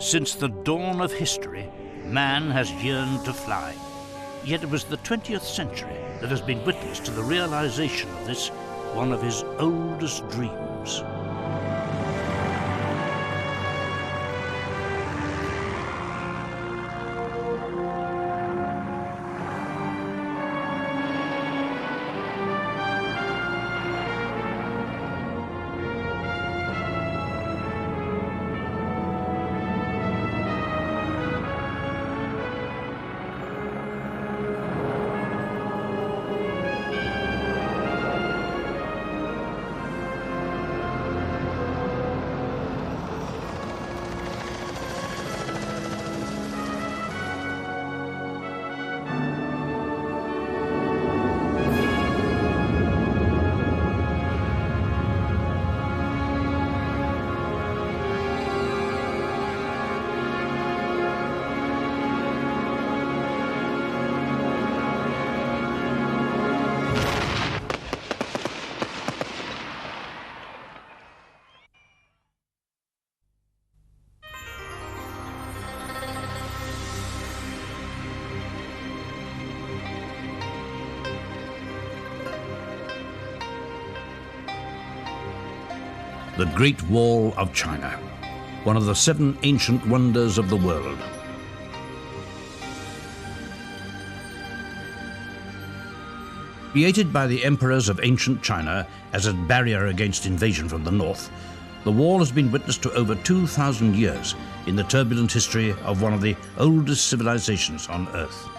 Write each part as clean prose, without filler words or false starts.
Since the dawn of history, man has yearned to fly. Yet it was the 20th century that has been witness to the realization of this, one of his oldest dreams. The Great Wall of China, one of the 7 ancient wonders of the world. Created by the emperors of ancient China as a barrier against invasion from the north, the wall has been witness to over 2,000 years in the turbulent history of one of the oldest civilizations on Earth.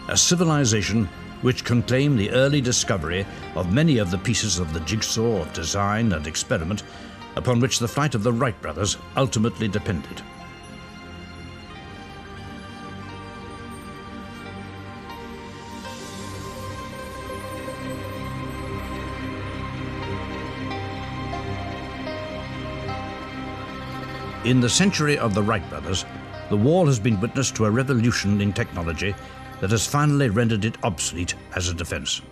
A civilization which can claim the early discovery of many of the pieces of the jigsaw of design and experiment upon which the flight of the Wright brothers ultimately depended. In the century of the Wright brothers, the wall has been witness to a revolution in technology that has finally rendered it obsolete as a defense.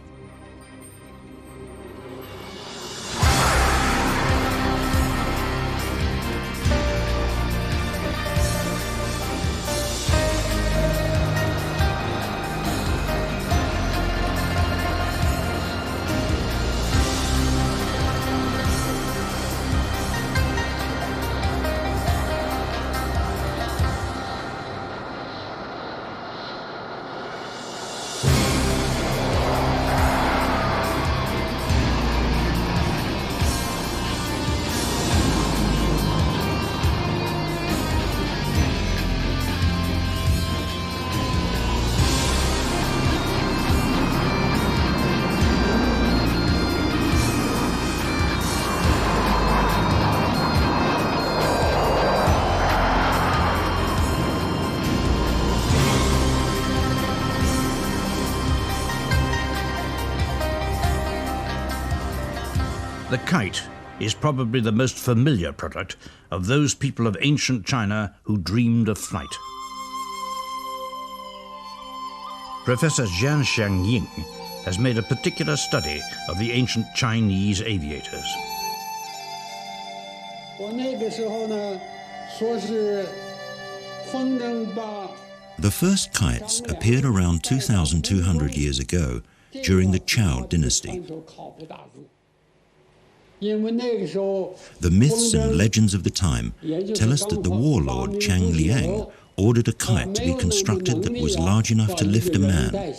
The kite is probably the most familiar product of those people of ancient China who dreamed of flight. Professor Jian Xiangying has made a particular study of the ancient Chinese aviators. The first kites appeared around 2,200 years ago during the Zhou dynasty. The myths and legends of the time tell us that the warlord Chang Liang ordered a kite to be constructed that was large enough to lift a man.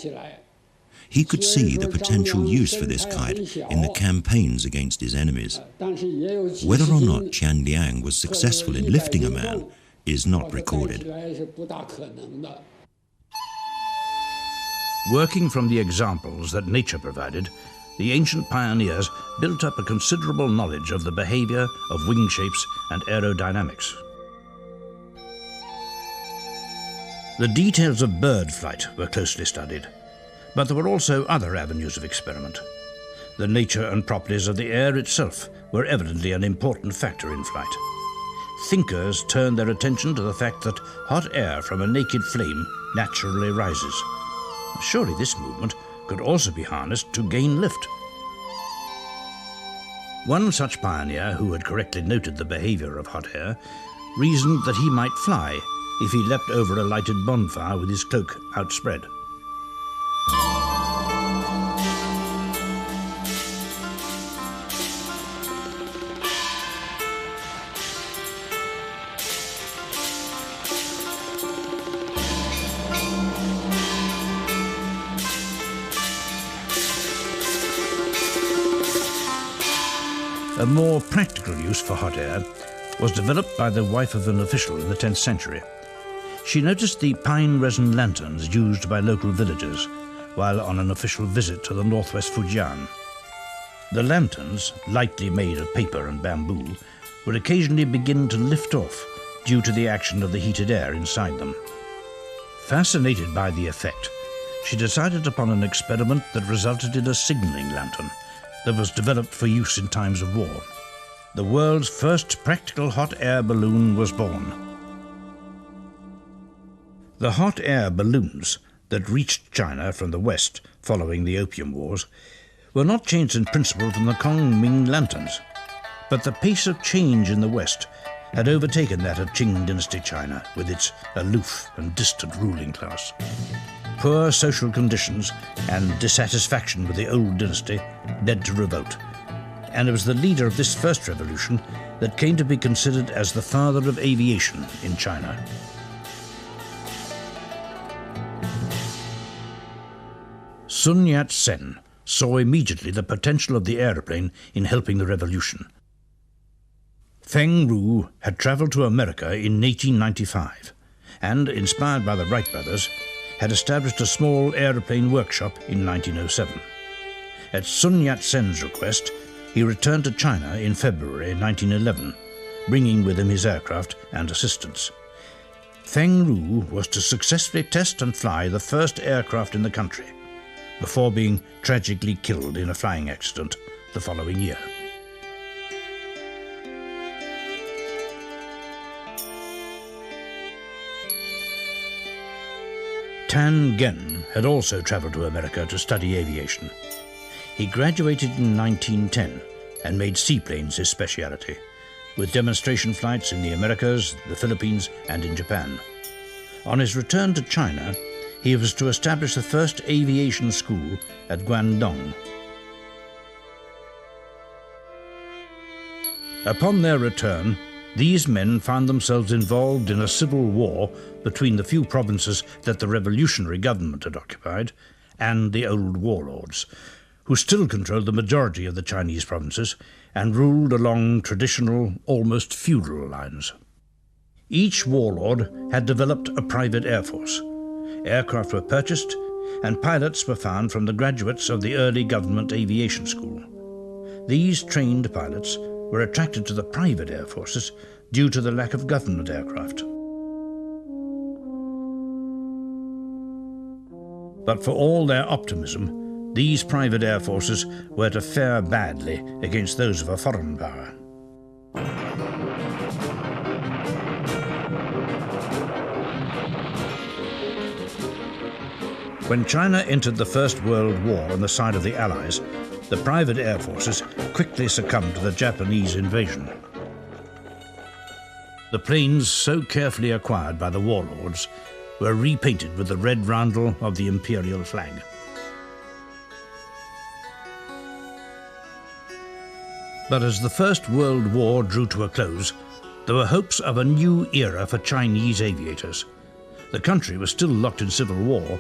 He could see the potential use for this kite in the campaigns against his enemies. Whether or not Chang Liang was successful in lifting a man is not recorded. Working from the examples that nature provided, the ancient pioneers built up a considerable knowledge of the behavior of wing shapes and aerodynamics. The details of bird flight were closely studied, but there were also other avenues of experiment. The nature and properties of the air itself were evidently an important factor in flight. Thinkers turned their attention to the fact that hot air from a naked flame naturally rises. Surely this movement could also be harnessed to gain lift. One such pioneer who had correctly noted the behavior of hot air reasoned that he might fly if he leapt over a lighted bonfire with his cloak outspread. A more practical use for hot air was developed by the wife of an official in the 10th century. She noticed the pine resin lanterns used by local villagers while on an official visit to the northwest Fujian. The lanterns, lightly made of paper and bamboo, would occasionally begin to lift off due to the action of the heated air inside them. Fascinated by the effect, she decided upon an experiment that resulted in a signaling lantern that was developed for use in times of war. The world's first practical hot air balloon was born. The hot air balloons that reached China from the west following the Opium Wars were not changed in principle from the Kong-Ming lanterns, but the pace of change in the west had overtaken that of Qing dynasty China with its aloof and distant ruling class. Poor social conditions and dissatisfaction with the old dynasty led to revolt, and it was the leader of this first revolution that came to be considered as the father of aviation in China. Sun Yat-sen saw immediately the potential of the aeroplane in helping the revolution. Feng Ru had travelled to America in 1895 and, inspired by the Wright brothers, had established a small aeroplane workshop in 1907. At Sun Yat-sen's request, he returned to China in February 1911, bringing with him his aircraft and assistants. Feng Ru was to successfully test and fly the first aircraft in the country, before being tragically killed in a flying accident the following year. Tan Gen had also travelled to America to study aviation. He graduated in 1910 and made seaplanes his speciality, with demonstration flights in the Americas, the Philippines, and in Japan. On his return to China, he was to establish the first aviation school at Guangdong. Upon their return, these men found themselves involved in a civil war between the few provinces that the revolutionary government had occupied and the old warlords, who still controlled the majority of the Chinese provinces and ruled along traditional, almost feudal lines. Each warlord had developed a private air force. Aircraft were purchased, and pilots were found from the graduates of the early government aviation school. These trained pilots were attracted to the private air forces due to the lack of government aircraft. But for all their optimism, these private air forces were to fare badly against those of a foreign power. When China entered the First World War on the side of the Allies, the private air forces quickly succumbed to the Japanese invasion. The planes so carefully acquired by the warlords were repainted with the red roundel of the imperial flag. But as the First World War drew to a close, there were hopes of a new era for Chinese aviators. The country was still locked in civil war,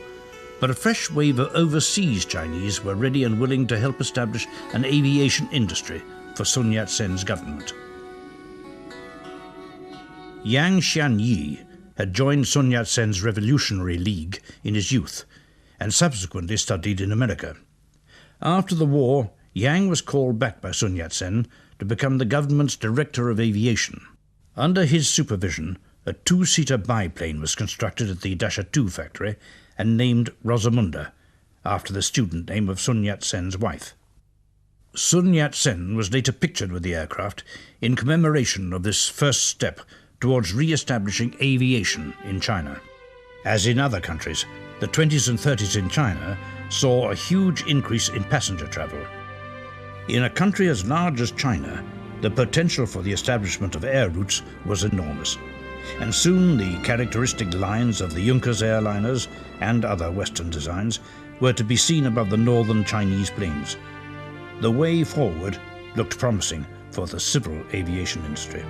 but a fresh wave of overseas Chinese were ready and willing to help establish an aviation industry for Sun Yat-sen's government. Yang Xianyi had joined Sun Yat-sen's Revolutionary League in his youth and subsequently studied in America. After the war, Yang was called back by Sun Yat-sen to become the government's director of aviation. Under his supervision, a two-seater biplane was constructed at the Dasha-2 factory and named Rosamunda, after the student name of Sun Yat-sen's wife. Sun Yat-sen was later pictured with the aircraft in commemoration of this first step towards re-establishing aviation in China. As in other countries, the 20s and 30s in China saw a huge increase in passenger travel. In a country as large as China, the potential for the establishment of air routes was enormous, and soon the characteristic lines of the Junkers airliners and other Western designs were to be seen above the northern Chinese plains. The way forward looked promising for the civil aviation industry.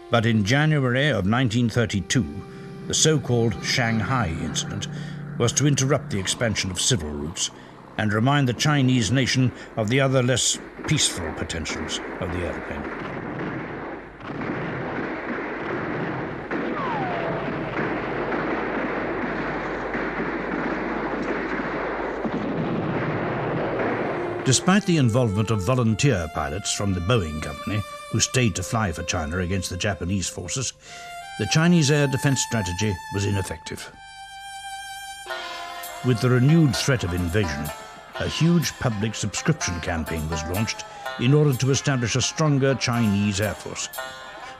But in January of 1932, the so-called Shanghai incident was to interrupt the expansion of civil routes and remind the Chinese nation of the other less peaceful potentials of the airplane. Despite the involvement of volunteer pilots from the Boeing company who stayed to fly for China against the Japanese forces, the Chinese air defense strategy was ineffective. With the renewed threat of invasion, a huge public subscription campaign was launched in order to establish a stronger Chinese air force.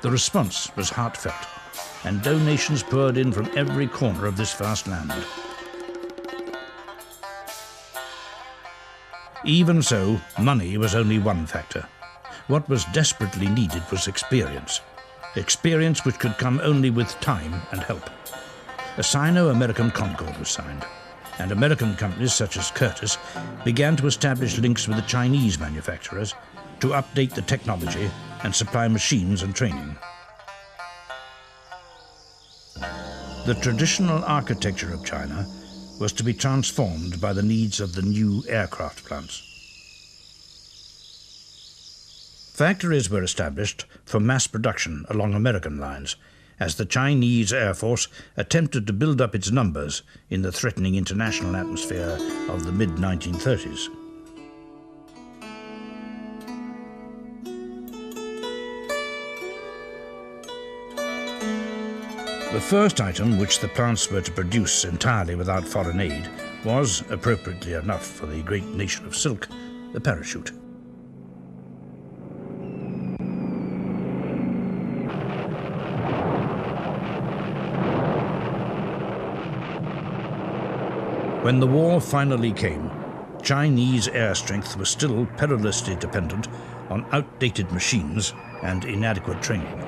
The response was heartfelt, and donations poured in from every corner of this vast land. Even so, money was only one factor. What was desperately needed was experience. Experience which could come only with time and help. A Sino-American Concord was signed, and American companies such as Curtiss began to establish links with the Chinese manufacturers to update the technology and supply machines and training. The traditional architecture of China was to be transformed by the needs of the new aircraft plants. Factories were established for mass production along American lines as the Chinese Air Force attempted to build up its numbers in the threatening international atmosphere of the mid-1930s. The first item which the plants were to produce entirely without foreign aid was, appropriately enough for the great nation of silk, the parachute. When the war finally came, Chinese air strength was still perilously dependent on outdated machines and inadequate training.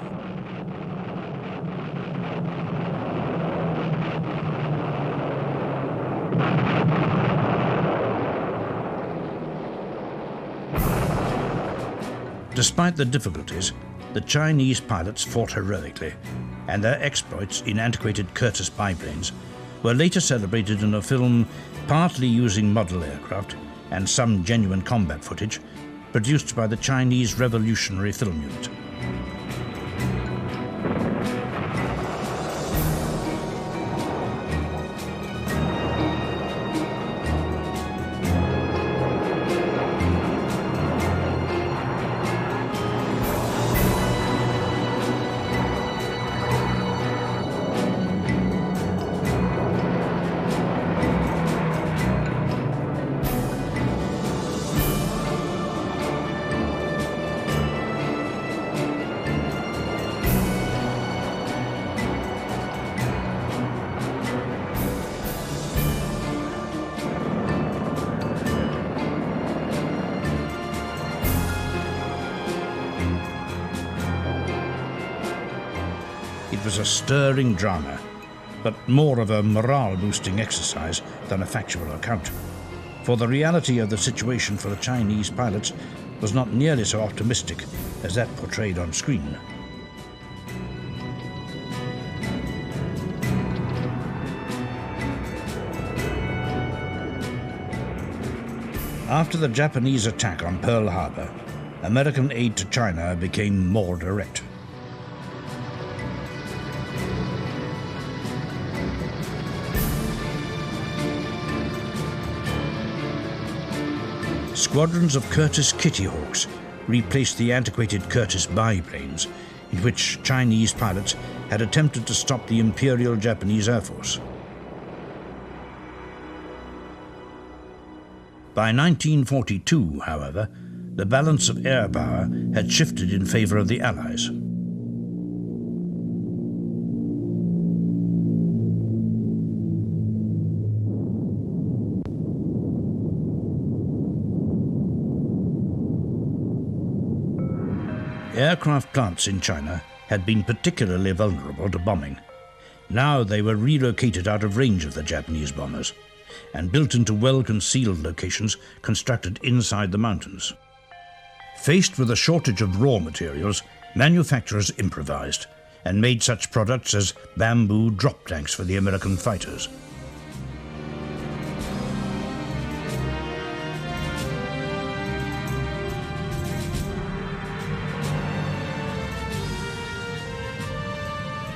Despite the difficulties, the Chinese pilots fought heroically, and their exploits in antiquated Curtiss biplanes were later celebrated in a film partly using model aircraft and some genuine combat footage produced by the Chinese Revolutionary Film Unit. It was a stirring drama, but more of a morale-boosting exercise than a factual account. For the reality of the situation for the Chinese pilots was not nearly so optimistic as that portrayed on screen. After the Japanese attack on Pearl Harbor, American aid to China became more direct. Squadrons of Curtiss Kitty Hawks replaced the antiquated Curtiss biplanes, in which Chinese pilots had attempted to stop the Imperial Japanese Air Force. By 1942, however, the balance of air power had shifted in favor of the Allies. Aircraft plants in China had been particularly vulnerable to bombing. Now they were relocated out of range of the Japanese bombers and built into well-concealed locations constructed inside the mountains. Faced with a shortage of raw materials, manufacturers improvised and made such products as bamboo drop tanks for the American fighters.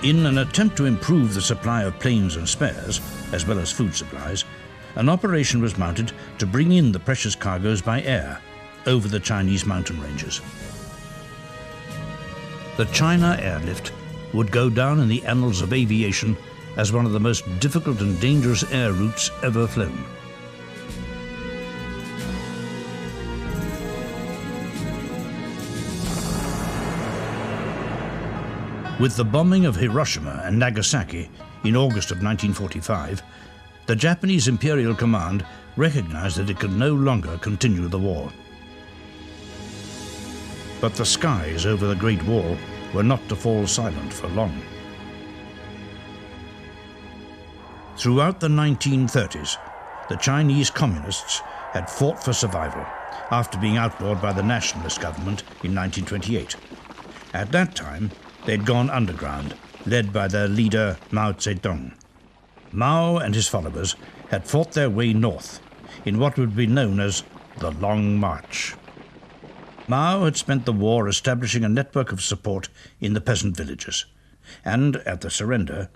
In an attempt to improve the supply of planes and spares, as well as food supplies, an operation was mounted to bring in the precious cargoes by air over the Chinese mountain ranges. The China airlift would go down in the annals of aviation as one of the most difficult and dangerous air routes ever flown. With the bombing of Hiroshima and Nagasaki in August of 1945, the Japanese Imperial Command recognized that it could no longer continue the war. But the skies over the Great Wall were not to fall silent for long. Throughout the 1930s, the Chinese communists had fought for survival after being outlawed by the nationalist government in 1928. At that time, they'd gone underground, led by their leader Mao Zedong. Mao and his followers had fought their way north in what would be known as the Long March. Mao had spent the war establishing a network of support in the peasant villages, and at the surrender,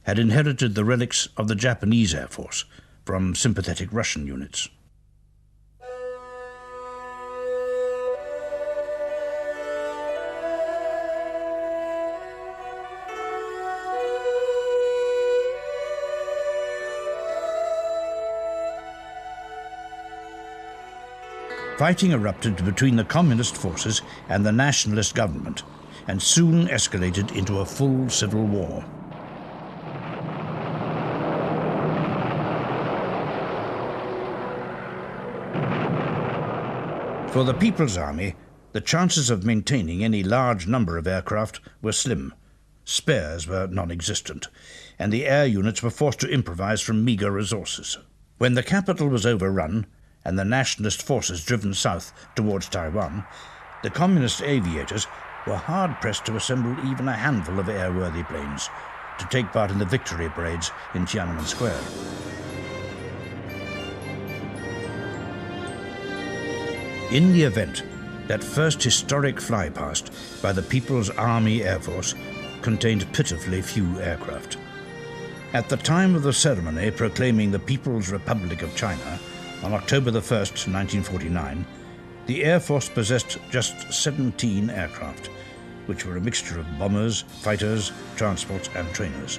had inherited the relics of the Japanese Air Force from sympathetic Russian units. Fighting erupted between the communist forces and the nationalist government, and soon escalated into a full civil war. For the People's Army, the chances of maintaining any large number of aircraft were slim. Spares were non-existent, and the air units were forced to improvise from meagre resources. When the capital was overrun, and the nationalist forces driven south towards Taiwan, the communist aviators were hard-pressed to assemble even a handful of airworthy planes to take part in the victory parades in Tiananmen Square. In the event, that first historic flypast by the People's Army Air Force contained pitifully few aircraft. At the time of the ceremony proclaiming the People's Republic of China, on October the 1st, 1949, the Air Force possessed just 17 aircraft, which were a mixture of bombers, fighters, transports, and trainers.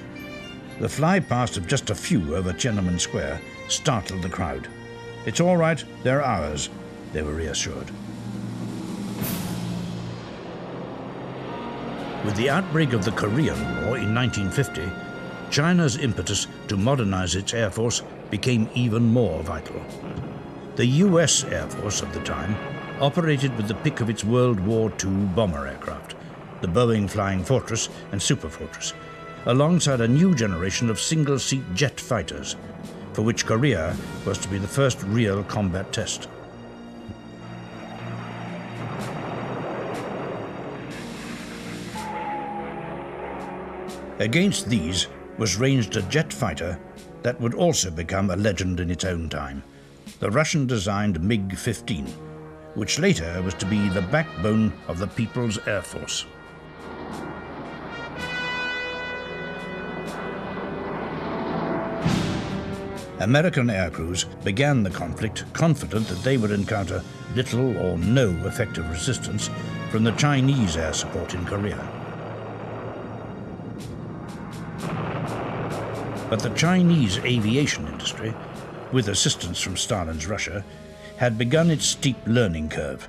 The flypast of just a few over Tiananmen Square startled the crowd. "It's all right, they're ours," they were reassured. With the outbreak of the Korean War in 1950, China's impetus to modernize its Air Force became even more vital. The US Air Force of the time operated with the pick of its World War II bomber aircraft, the Boeing Flying Fortress and Super Fortress, alongside a new generation of single-seat jet fighters, for which Korea was to be the first real combat test. Against these was ranged a jet fighter that would also become a legend in its own time, the Russian-designed MiG-15, which later was to be the backbone of the People's Air Force. American aircrews began the conflict confident that they would encounter little or no effective resistance from the Chinese air support in Korea. But the Chinese aviation industry, with assistance from Stalin's Russia, had begun its steep learning curve.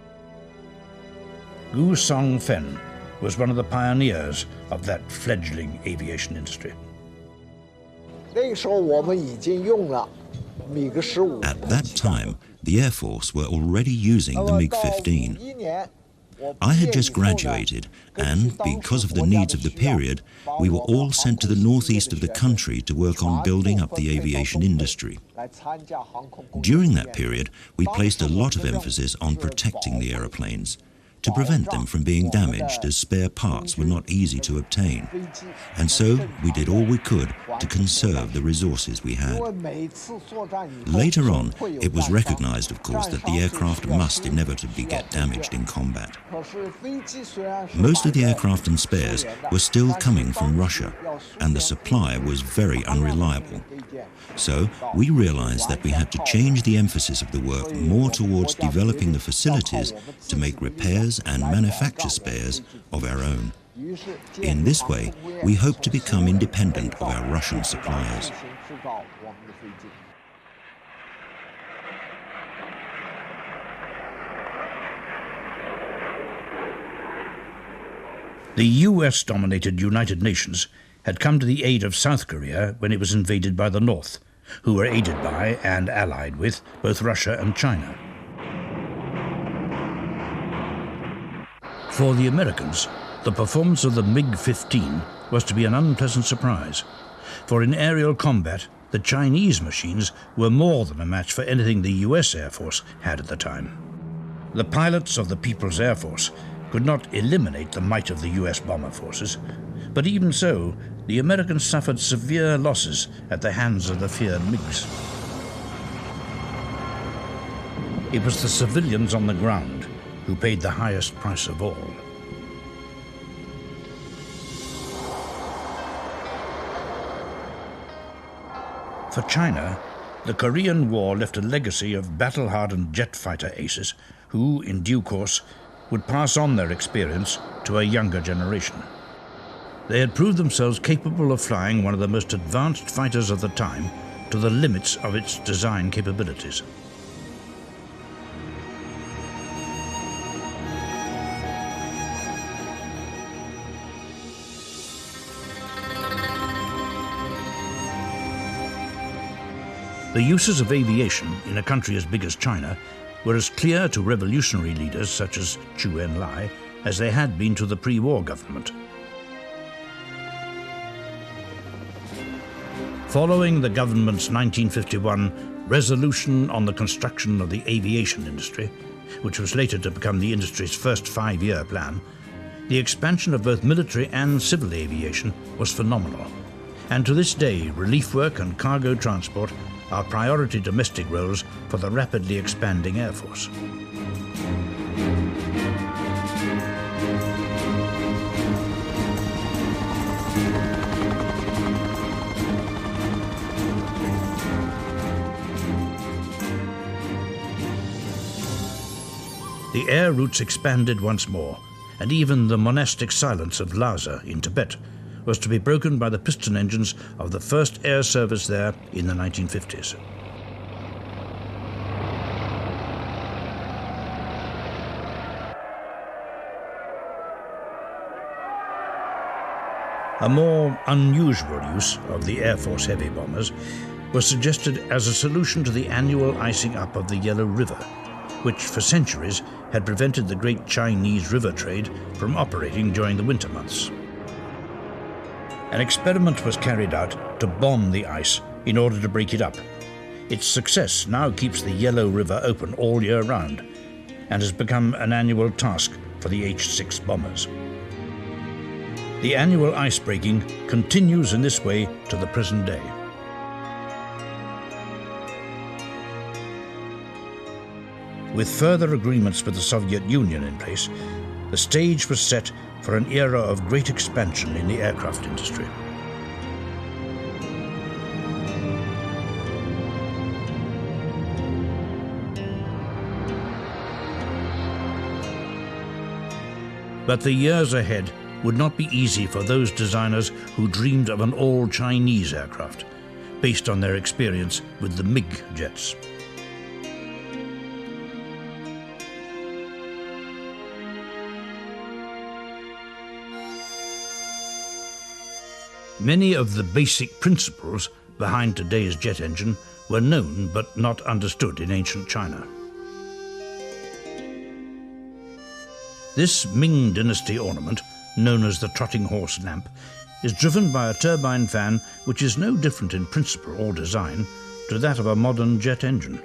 Gu Songfen was one of the pioneers of that fledgling aviation industry. At that time, the Air Force were already using the MiG-15. I had just graduated, and because of the needs of the period, we were all sent to the northeast of the country to work on building up the aviation industry. During that period, we placed a lot of emphasis on protecting the aeroplanes, to prevent them from being damaged, as spare parts were not easy to obtain. And so we did all we could to conserve the resources we had. Later on, it was recognized, of course, that the aircraft must inevitably get damaged in combat. Most of the aircraft and spares were still coming from Russia, and the supply was very unreliable. So we realized that we had to change the emphasis of the work more towards developing the facilities to make repairs and manufacture spares of our own. In this way, we hope to become independent of our Russian suppliers. The US-dominated United Nations had come to the aid of South Korea when it was invaded by the North, who were aided by and allied with both Russia and China. For the Americans, the performance of the MiG-15 was to be an unpleasant surprise, for in aerial combat, the Chinese machines were more than a match for anything the US Air Force had at the time. The pilots of the People's Air Force could not eliminate the might of the US bomber forces, but even so, the Americans suffered severe losses at the hands of the feared MiGs. It was the civilians on the ground who paid the highest price of all. For China, the Korean War left a legacy of battle-hardened jet fighter aces who, in due course, would pass on their experience to a younger generation. They had proved themselves capable of flying one of the most advanced fighters of the time to the limits of its design capabilities. The uses of aviation in a country as big as China were as clear to revolutionary leaders such as Chu Enlai as they had been to the pre-war government. Following the government's 1951 resolution on the construction of the aviation industry, which was later to become the industry's first 5-year plan, the expansion of both military and civil aviation was phenomenal. And to this day, relief work and cargo transport are priority domestic roles for the rapidly expanding Air Force. The air routes expanded once more, and even the monastic silence of Lhasa in Tibet was to be broken by the piston engines of the first air service there in the 1950s. A more unusual use of the Air Force heavy bombers was suggested as a solution to the annual icing up of the Yellow River, which for centuries had prevented the great Chinese river trade from operating during the winter months. An experiment was carried out to bomb the ice in order to break it up. Its success now keeps the Yellow River open all year round and has become an annual task for the H-6 bombers. The annual ice breaking continues in this way to the present day. With further agreements with the Soviet Union in place, the stage was set for an era of great expansion in the aircraft industry. But the years ahead would not be easy for those designers who dreamed of an all-Chinese aircraft, based on their experience with the MiG jets. Many of the basic principles behind today's jet engine were known but not understood in ancient China. This Ming Dynasty ornament, known as the trotting horse lamp, is driven by a turbine fan which is no different in principle or design to that of a modern jet engine.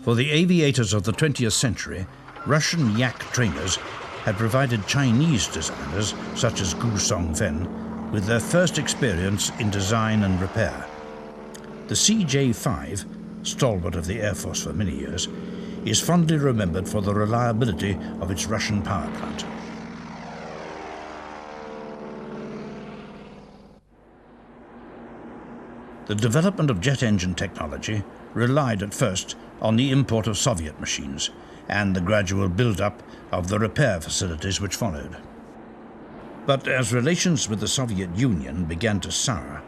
For the aviators of the 20th century, Russian Yak trainers had provided Chinese designers, such as Gu Songfen, with their first experience in design and repair. The CJ-5, stalwart of the Air Force for many years, is fondly remembered for the reliability of its Russian power plant. The development of jet engine technology relied at first on the import of Soviet machines and the gradual build-up of the repair facilities which followed. But as relations with the Soviet Union began to sour,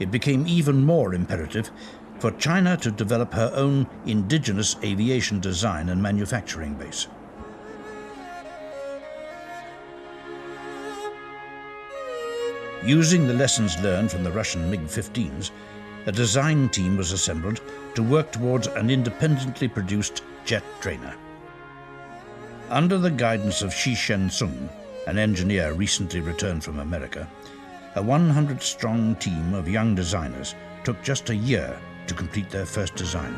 it became even more imperative for China to develop her own indigenous aviation design and manufacturing base. Using the lessons learned from the Russian MiG-15s, a design team was assembled to work towards an independently produced jet trainer. Under the guidance of Shi Shen-sung, an engineer recently returned from America, a 100-strong team of young designers took just a year to complete their first design.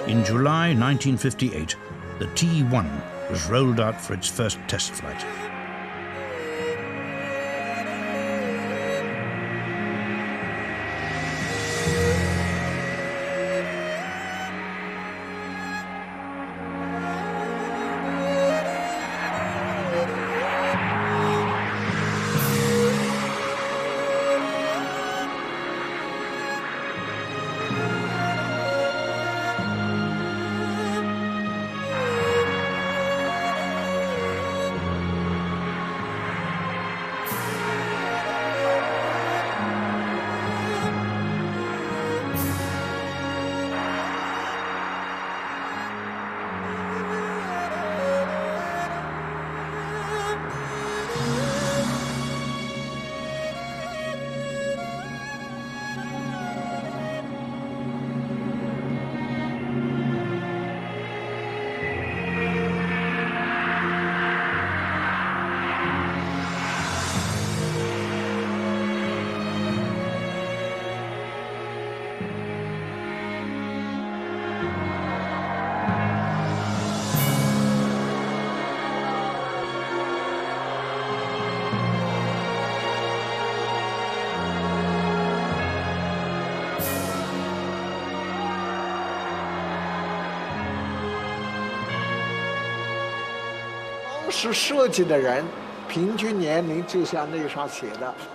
In July 1958, the T-1 was rolled out for its first test flight.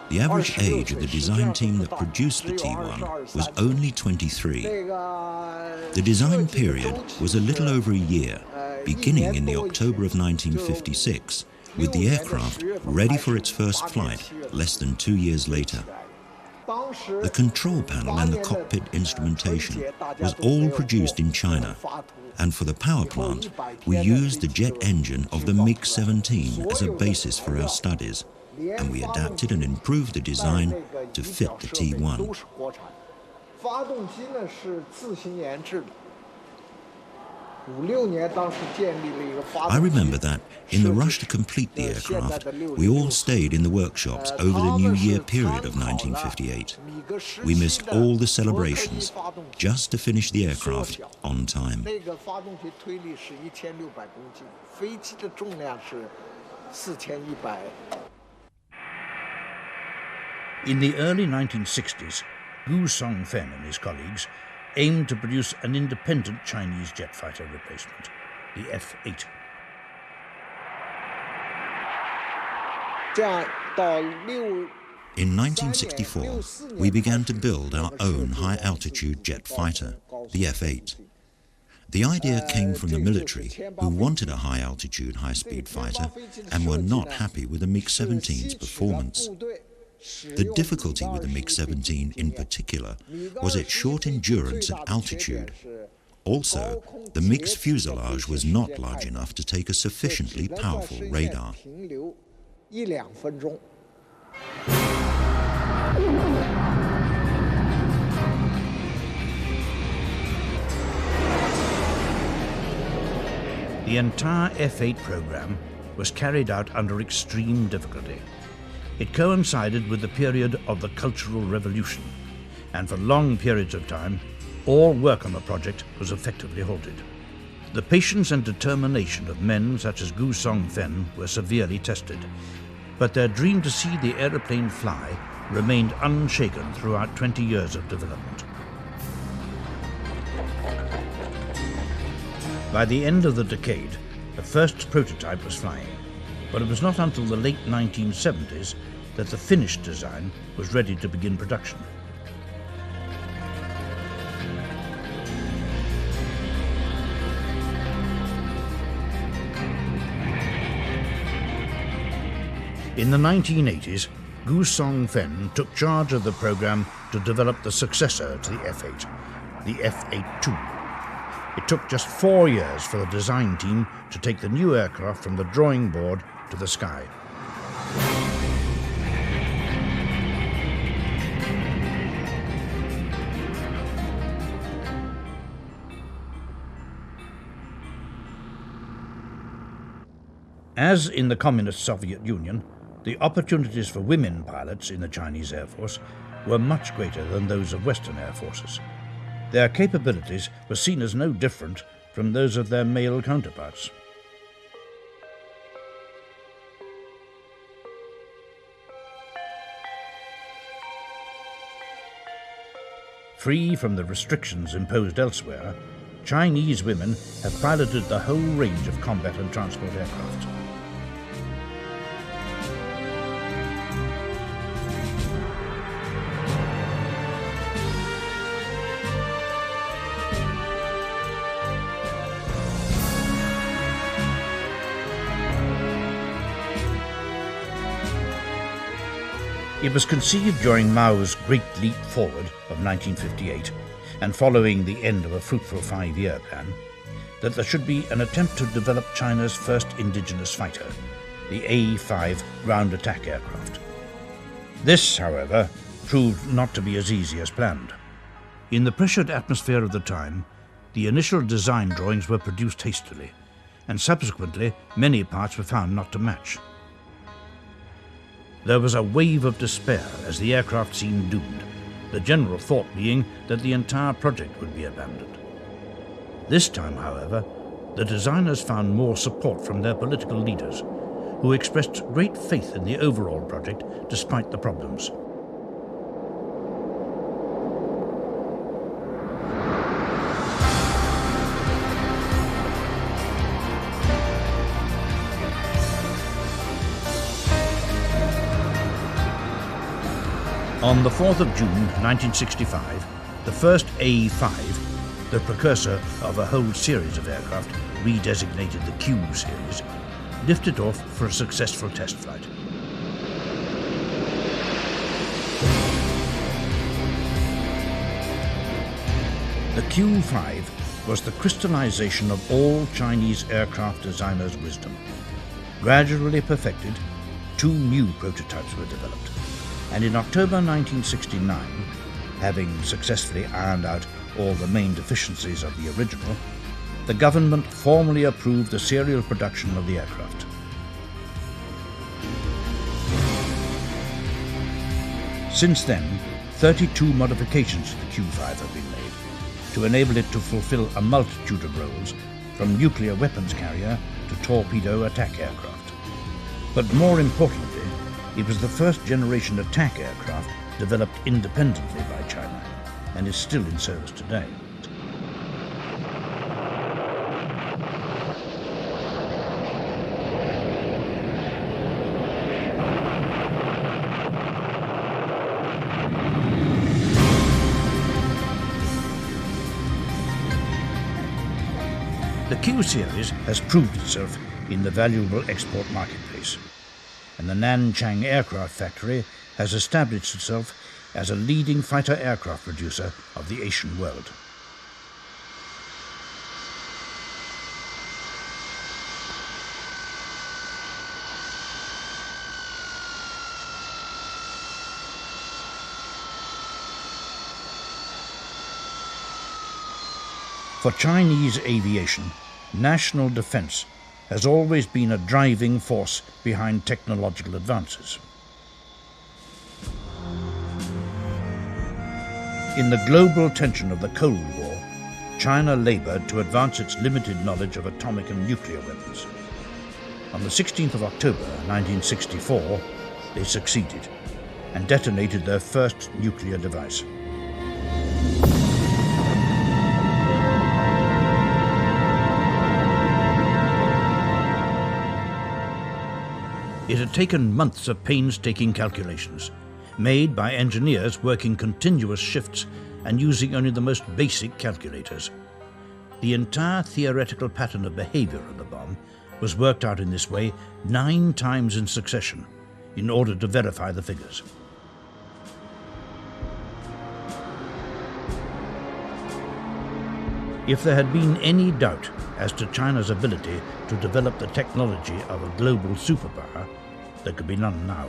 The average age of the design team that produced the T-1 was only 23. The design period was a little over a year, beginning in the October of 1956, with the aircraft ready for its first flight less than 2 years later. The control panel and the cockpit instrumentation was all produced in China, and for the power plant, we used the jet engine of the MiG-17 as a basis for our studies, and we adapted and improved the design to fit the T-1. I remember that, in the rush to complete the aircraft, we all stayed in the workshops over the New Year period of 1958. We missed all the celebrations just to finish the aircraft on time. In the early 1960s, Gu Songfen and his colleagues aimed to produce an independent Chinese jet fighter replacement, the F-8. In 1964, we began to build our own high-altitude jet fighter, the F-8. The idea came from the military, who wanted a high-altitude, high-speed fighter and were not happy with the MiG-17's performance. The difficulty with the MiG-17 in particular was its short endurance at altitude. Also, the mixed fuselage was not large enough to take a sufficiently powerful radar. The entire F-8 program was carried out under extreme difficulty. It coincided with the period of the Cultural Revolution, and for long periods of time, all work on the project was effectively halted. The patience and determination of men such as Gu Song-fen were severely tested, but their dream to see the aeroplane fly remained unshaken throughout 20 years of development. By the end of the decade, the first prototype was flying, but it was not until the late 1970s that the finished design was ready to begin production. In the 1980s, Gu Song-fen took charge of the program to develop the successor to the F-8, the F-8-2. It took just 4 years for the design team to take the new aircraft from the drawing board to the sky. As in the communist Soviet Union, the opportunities for women pilots in the Chinese Air Force were much greater than those of Western air forces. Their capabilities were seen as no different from those of their male counterparts. Free from the restrictions imposed elsewhere, Chinese women have piloted the whole range of combat and transport aircraft. It was conceived during Mao's Great Leap Forward of 1958, and following the end of a fruitful 5-year plan, that there should be an attempt to develop China's first indigenous fighter, the A-5 ground attack aircraft. This, however, proved not to be as easy as planned. In the pressured atmosphere of the time, the initial design drawings were produced hastily, and subsequently many parts were found not to match. There was a wave of despair as the aircraft seemed doomed, the general thought being that the entire project would be abandoned. This time, however, the designers found more support from their political leaders, who expressed great faith in the overall project despite the problems. On the 4th of June 1965, the first A-5, the precursor of a whole series of aircraft redesignated the Q series, lifted off for a successful test flight. The Q-5 was the crystallization of all Chinese aircraft designers' wisdom. Gradually perfected, 2 new prototypes were developed. And in October 1969, having successfully ironed out all the main deficiencies of the original, the government formally approved the serial production of the aircraft. Since then, 32 modifications to the Q-5 have been made to enable it to fulfill a multitude of roles, from nuclear weapons carrier to torpedo attack aircraft. But more importantly, it was the first generation attack aircraft developed independently by China and is still in service today. The Q series has proved itself in the valuable export marketplace, and the Nanchang Aircraft Factory has established itself as a leading fighter aircraft producer of the Asian world. For Chinese aviation, national defense has always been a driving force behind technological advances. In the global tension of the Cold War, China labored to advance its limited knowledge of atomic and nuclear weapons. On the 16th of October 1964, they succeeded and detonated their first nuclear device. It had taken months of painstaking calculations, made by engineers working continuous shifts and using only the most basic calculators. The entire theoretical pattern of behavior of the bomb was worked out in this way 9 times in succession in order to verify the figures. If there had been any doubt as to China's ability to develop the technology of a global superpower, there could be none now.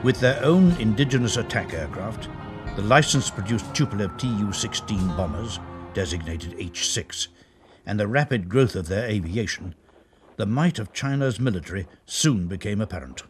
With their own indigenous attack aircraft, the license-produced Tupolev Tu-16 bombers, designated H-6, and the rapid growth of their aviation, the might of China's military soon became apparent.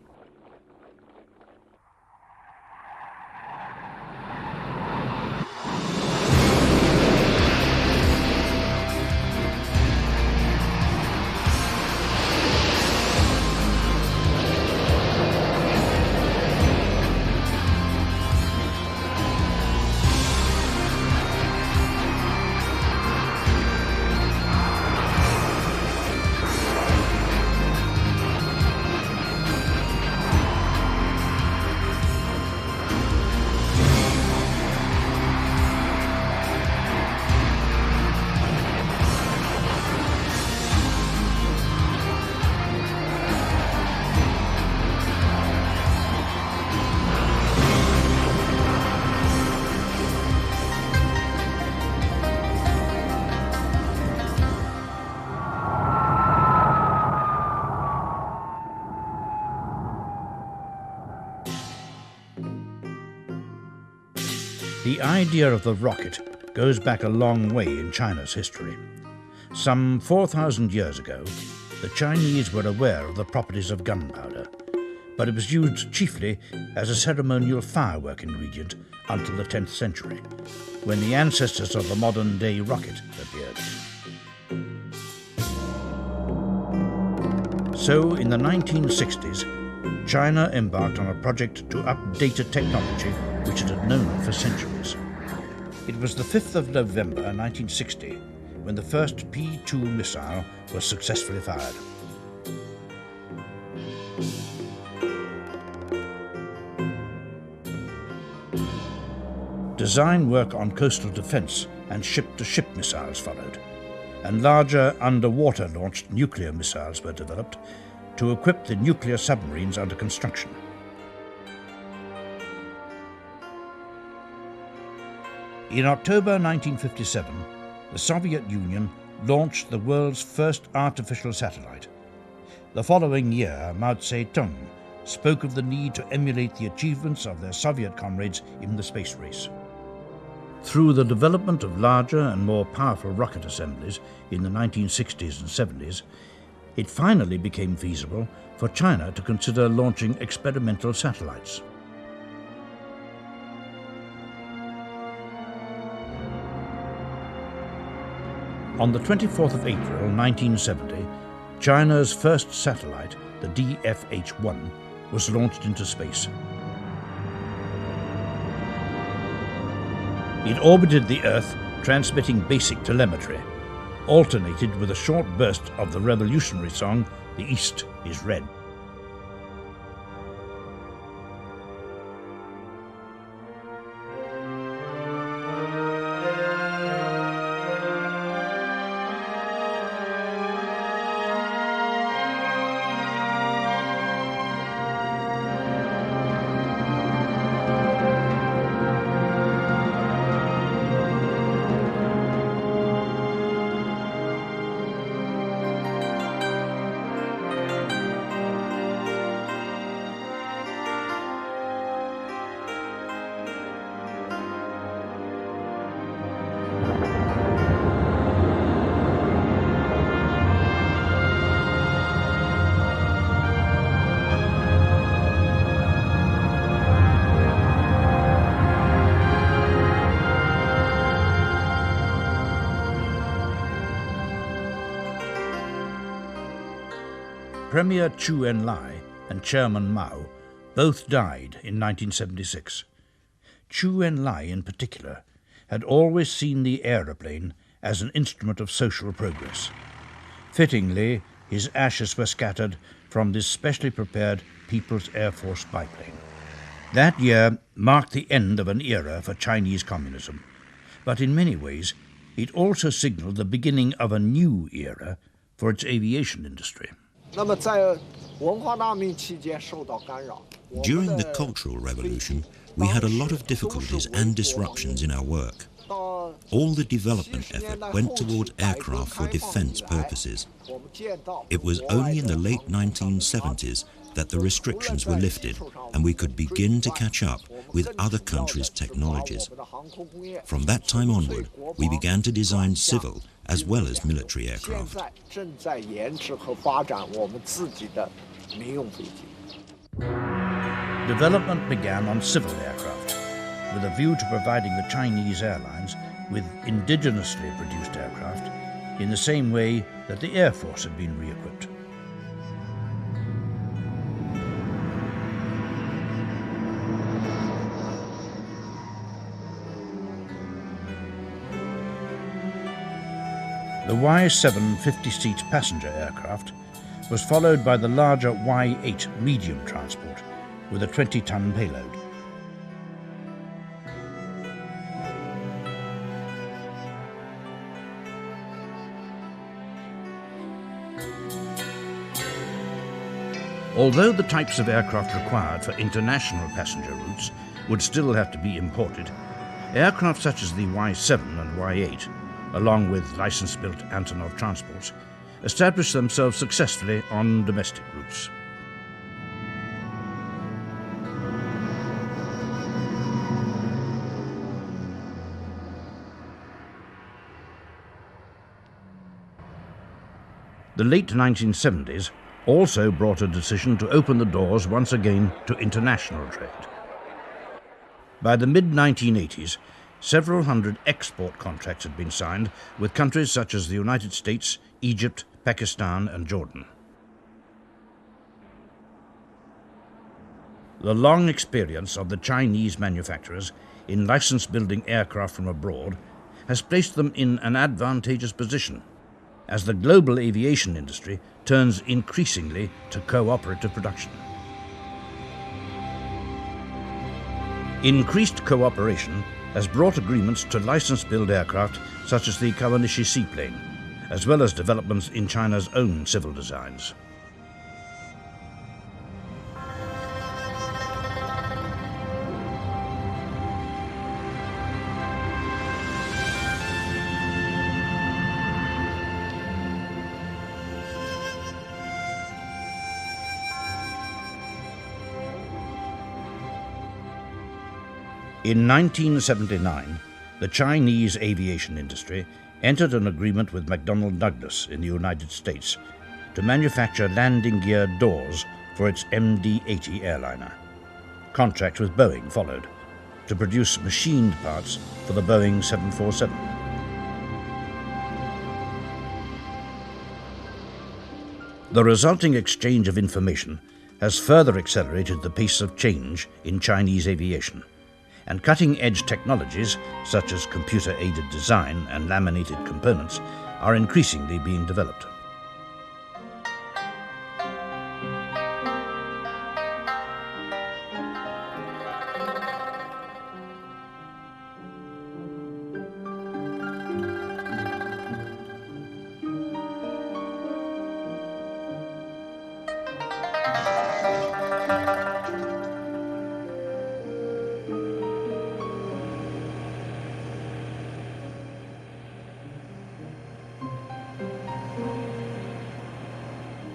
The idea of the rocket goes back a long way in China's history. Some 4,000 years ago, the Chinese were aware of the properties of gunpowder, but it was used chiefly as a ceremonial firework ingredient until the 10th century, when the ancestors of the modern-day rocket appeared. So, in the 1960s, China embarked on a project to update a technology which it had known for centuries. It was the 5th of November 1960 when the first P-2 missile was successfully fired. Design work on coastal defense and ship-to-ship missiles followed, and larger underwater-launched nuclear missiles were developed to equip the nuclear submarines under construction. In October 1957, the Soviet Union launched the world's first artificial satellite. The following year, Mao Zedong spoke of the need to emulate the achievements of their Soviet comrades in the space race. Through the development of larger and more powerful rocket assemblies in the 1960s and 70s, it finally became feasible for China to consider launching experimental satellites. On the 24th of April 1970, China's first satellite, the DFH-1, was launched into space. It orbited the Earth, transmitting basic telemetry, alternated with a short burst of the revolutionary song, "The East is Red." Premier Chu Enlai and Chairman Mao both died in 1976. Chu Enlai, in particular, had always seen the aeroplane as an instrument of social progress. Fittingly, his ashes were scattered from this specially prepared People's Air Force biplane. That year marked the end of an era for Chinese communism, but in many ways it also signaled the beginning of a new era for its aviation industry. During the Cultural Revolution, we had a lot of difficulties and disruptions in our work. All the development effort went towards aircraft for defense purposes. It was only in the late 1970s that the restrictions were lifted and we could begin to catch up with other countries' technologies. From that time onward, we began to design civil as well as military aircraft. Development began on civil aircraft, with a view to providing the Chinese airlines with indigenously produced aircraft in the same way that the Air Force had been re-equipped. The Y-7 50-seat passenger aircraft was followed by the larger Y-8 medium transport with a 20-ton payload. Although the types of aircraft required for international passenger routes would still have to be imported, aircraft such as the Y-7 and Y-8, along with license-built Antonov transports, established themselves successfully on domestic routes. The late 1970s also brought a decision to open the doors once again to international trade. By the mid-1980s, several hundred export contracts had been signed with countries such as the United States, Egypt, Pakistan and Jordan. The long experience of the Chinese manufacturers in license-building aircraft from abroad has placed them in an advantageous position as the global aviation industry turns increasingly to cooperative production. Increased cooperation has brought agreements to license-build aircraft such as the Kawanishi seaplane, as well as developments in China's own civil designs. In 1979, the Chinese aviation industry entered an agreement with McDonnell Douglas in the United States to manufacture landing gear doors for its MD-80 airliner. Contracts with Boeing followed to produce machined parts for the Boeing 747. The resulting exchange of information has further accelerated the pace of change in Chinese aviation, and cutting-edge technologies such as computer-aided design and laminated components are increasingly being developed.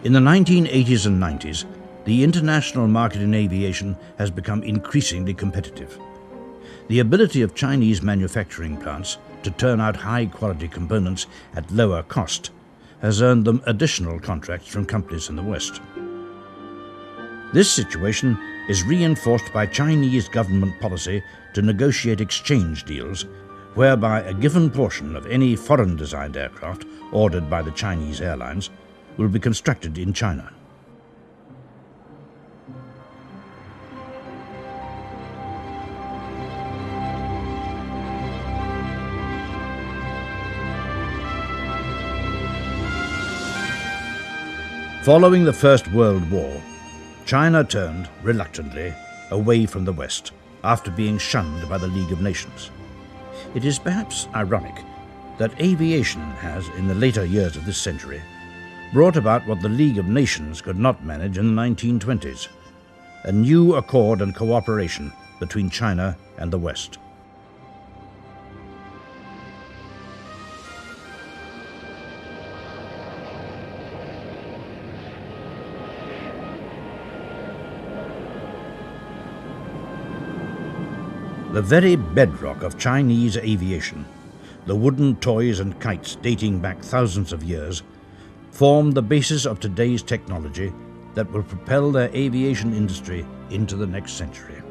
In the 1980s and 90s, the international market in aviation has become increasingly competitive. The ability of Chinese manufacturing plants to turn out high-quality components at lower cost has earned them additional contracts from companies in the West. This situation is reinforced by Chinese government policy to negotiate exchange deals whereby a given portion of any foreign-designed aircraft ordered by the Chinese airlines will be constructed in China. Following the First World War, China turned, reluctantly, away from the West after being shunned by the League of Nations. It is perhaps ironic that aviation has, in the later years of this century, brought about what the League of Nations could not manage in the 1920s, a new accord and cooperation between China and the West. The very bedrock of Chinese aviation, the wooden toys and kites dating back thousands of years, form the basis of today's technology that will propel their aviation industry into the next century.